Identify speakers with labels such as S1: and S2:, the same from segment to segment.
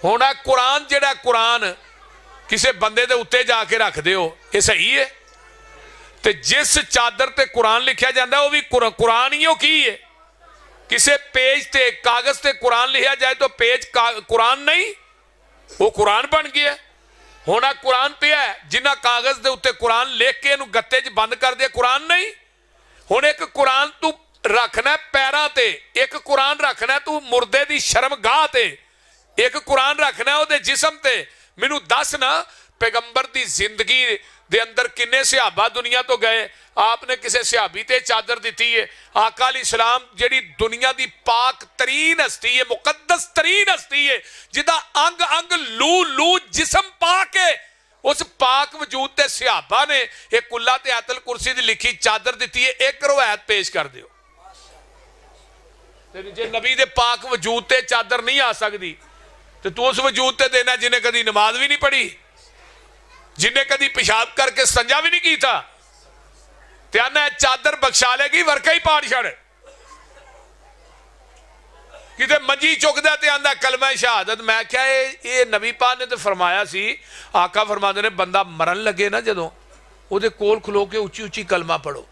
S1: हुण कुरान जिहड़ा कुरान किसी बंदे दे उत्ते जाके रख दिओ, ये सही है? ते जिस चादर ते कुरान लिखिया जाता है वह भी कुरान ही की है। किसी पेज ते कागज ते कुरान लिखा जाए तो पेज कुरान नहीं, वो कुरान बन गया। हुण कुरान पिया जिन्हें कागज के उत्ते कुरान लिख के इहनूं गत्ते च बंद कर दिया, कुरान नहीं। हुण एक कुरान तू रखना पैरां ते, एक कुरान रखना तू मुर्दे की शर्मगाह ते, एक कुरान रखना उहदे जिस्म ते। मैनू दस ना पैगंबर की जिंदगी दे अंदर किन्ने सहाबा दुनिया तो गए, आपने किसी सहाबी ते चादर दी है। आका अलैहिस्सलाम जिहड़ी दुनिया की पाक तरीन हस्ती है, मुकद्दस तरीन हस्ती है, जिदा अंग अंग लू लू जिस्म पा के उस पाक वजूद ते सहाबा ने एक कुल्ला ते आयतुल कुर्सी दी लिखी चादर दी है। एक रवायत पेश कर दिओ, जे नबी दे पाक वजूद ते चादर नहीं आ सकती तो तू उस वजूद ते देना जिन्हें कभी नमाज भी नहीं पढ़ी, जिन्हें कभी पेशाब करके संजा भी नहीं किया, त्याना चादर बख्शा लेगी वर्का ही पाड़ छड़। किते मंजी चुकदा ते आंदा कलमा शहादत। मैं क्या ये नबी पाक ने तो फरमाया सी, आका फरमाते ने बंदा मरन लगे ना जदों उहदे कोल खलो के उच्ची उच्ची कलमा पढ़ो,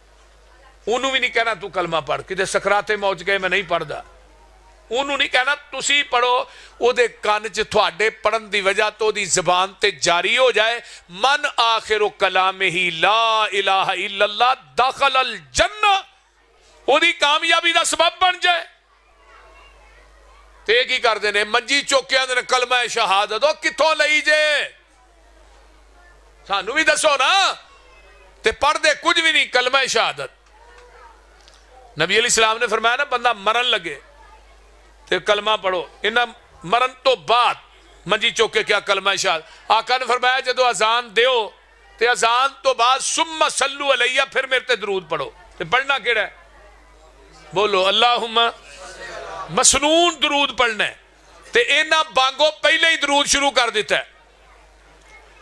S1: उन्होंने भी नहीं कहना तू कलमा पढ़, किते सकराते मौत गए मैं नहीं पढ़दा, उन्होंने नहीं कहना तुसी पढ़ो। उहदे कान च तुहाडे पढ़न की वजह तो उहदी ज़बान ते जारी हो जाए मन आखिर कलामिही ला इलाहा इल्लल्लाह दखलल जन्नह, उहदी कामयाबी का सबब बन जाए। ते की करते हैं मंजी चुक के आंदे ने कलमा शहादत, कित्थों लई जे, सानू भी दसो ना। ते पढ़दे कुछ भी नहीं, कलमा शहादत। नबी अलैहिस्सलाम ने फरमाया ना बंदा मरन लगे तो कलमा पढ़ो, इन्हां मरन तो बाद मंजी चुक के क्या कलमा शहादत। आका ने फरमाया जदों अजान दिओ ते अजान तो बाद सुम्मा सल्लू अलैया, फिर मेरे ते दरूद पढ़ो। ते पढ़ना केड़ा है? बोलो अल्लाहुम्मा, मसनून दरूद पढ़ना है। ते इन्हां बांगो पहले ही दरूद शुरू कर दिता है।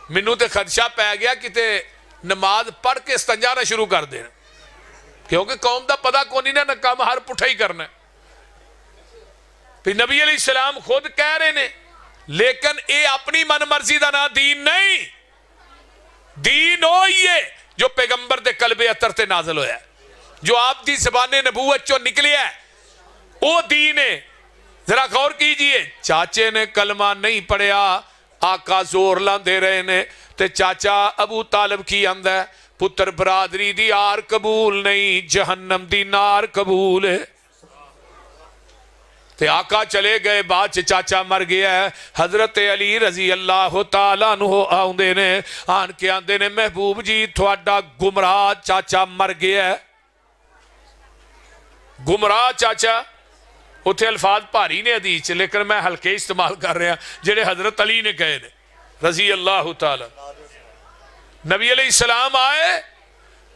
S1: मैनू तो खदशा पै गया किते नमाज पढ़ के इस्तंजा ना शुरू कर देना, क्योंकि कौम का पता कोनी ना काम हर पुठा ही करना। फिर नबी अलैहिस्सलाम खुद कह रहे ने, लेकिन ये अपनी मन मर्जी का ना दीन नहीं, दीन वो ही है जो पैगंबर दे कल्बे अतर ते नाज़िल होया, जो आप दी ज़बाने नबूवत चो निकलिया है, वो दीन है। जरा गौर कीजिए, चाचे ने कलमा नहीं पढ़िया, आका जोर लांदे रहे ने, ते चाचा अबू तालिब की आंदा है पुत्र बरादरी दी आर कबूल नहीं, जहन्नम दी नार कबूल है। ते आका चले गए, बाद च चाचा मर गया है। हजरत अली रजी अल्लाह तआला अन्हु आउंदे ने, आन के आंदे ने महबूब जी थोड़ा गुमराह चाचा मर गया है। गुमराह चाचा उत्थे अल्फाज भारी ने हदीस च, लेकिन मैं हल्के इस्तेमाल कर रहा जेड़े हजरत अली ने कहे ने रजी अल्लाह तआला। नबी अलैहिस्सलाम आए,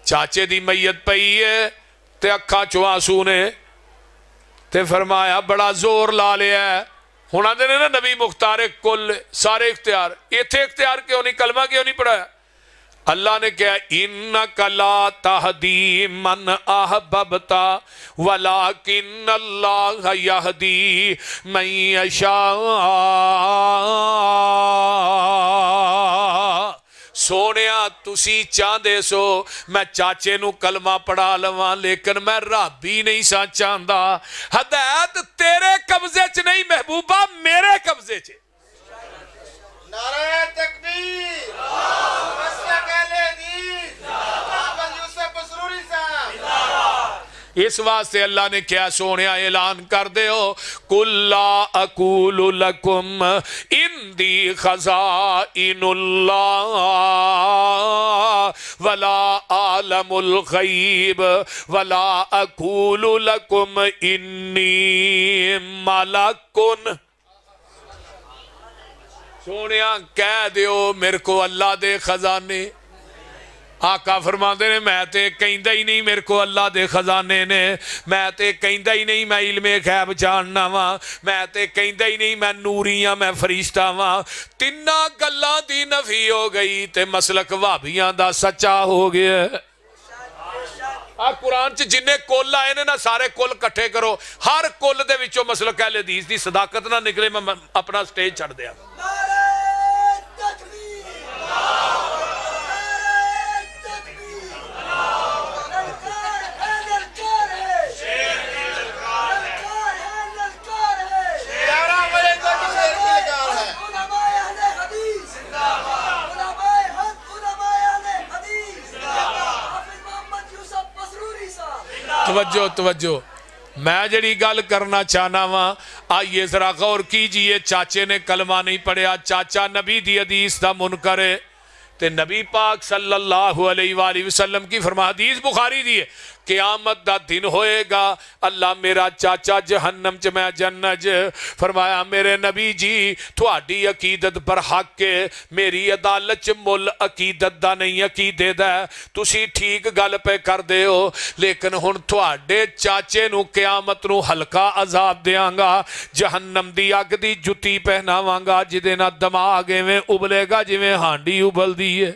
S1: चाचे दी मैयत पई है ते अखां चों आंसू ने, ते फरमाया बड़ा जोर ला लिया। हुण आंदे ने ना नबी मुख्तार कुल सारे इख्तियार, इत्थे इख्तियार क्यों नहीं, कलमा क्यों नहीं पढ़ाया? अल्लाह ने कहा इन्नका ला तहदी मन अहबबता वलाकिन्नल्लाह यहदी मन यशा। सोनिया तुसी चाहते सो मैं चाचे नू कलमा पढ़ा लवां, लेकिन मैं रब ही नहीं सा चाहता। हदायत तेरे कब्जे च नहीं महबूबा, मेरे कब्जे च।
S2: नारे तकबीर,
S1: इस वास्ते अल्लाह ने क्या सोने ऐलान कर दे हो, कुल्ला अकूलु लकुम इंदी खज़ाइनुल्लाह वला आलमुल गैब वला अकूलु लकुम इन्नी मलकुन। सोने कह दियो मेरे को अल्लाह दे खजाने। आका फरमाते ने मैं तो कहता ही नहीं मेरे को अल्लाह दे खजाने ने, मैं तो कहता ही नहीं मैं इल्मे गैब जानना वा, मैं तो कहता ही नहीं मैं नूरी हाँ, मैं फरिश्ता वा। तिन्ना गल्लां दी नफी हो गई ते मसलक वाबियां दा सच्चा हो गया। आ कुरान च जिन्ने कुल आए ने ना सारे कुल कट्ठे करो, हर कुल दे विचों मसलक अहले हदीस दी सदाकत ना निकले, मैं अपना स्टेज छड़ दिया। तवज्जो तवज्जो, मैं जड़ी गल करना चाहना वा, आइए जरा गौर कीजिए। चाचे ने कलमा नहीं पढ़िया, चाचा नबी दी हदीस दा मुनकर है, ते नबी पाक सल्लल्लाहु अलैहि वसल्लम की फरमा हदीस बुखारी दी है, क़यामत दा दिन होएगा, अल्लाह मेरा चाचा जहन्नम च मैं जन्नत च। फरमाया मेरे नबी जी तुहाडी अकीदत पर हक है, मेरी अदालत च मुल अकीदत दा नहीं अकीदे दा, तुसी ठीक गल पे करदे हो, लेकिन हुण तुहाडे चाचे नूं क़यामत नूं हल्का अजाब देआंगा, जहन्नम दी अग दी जुत्ती पहनावांगा, जिहदे नाल दिमाग इवें उबलेगा जिवें हांडी उबलदी है।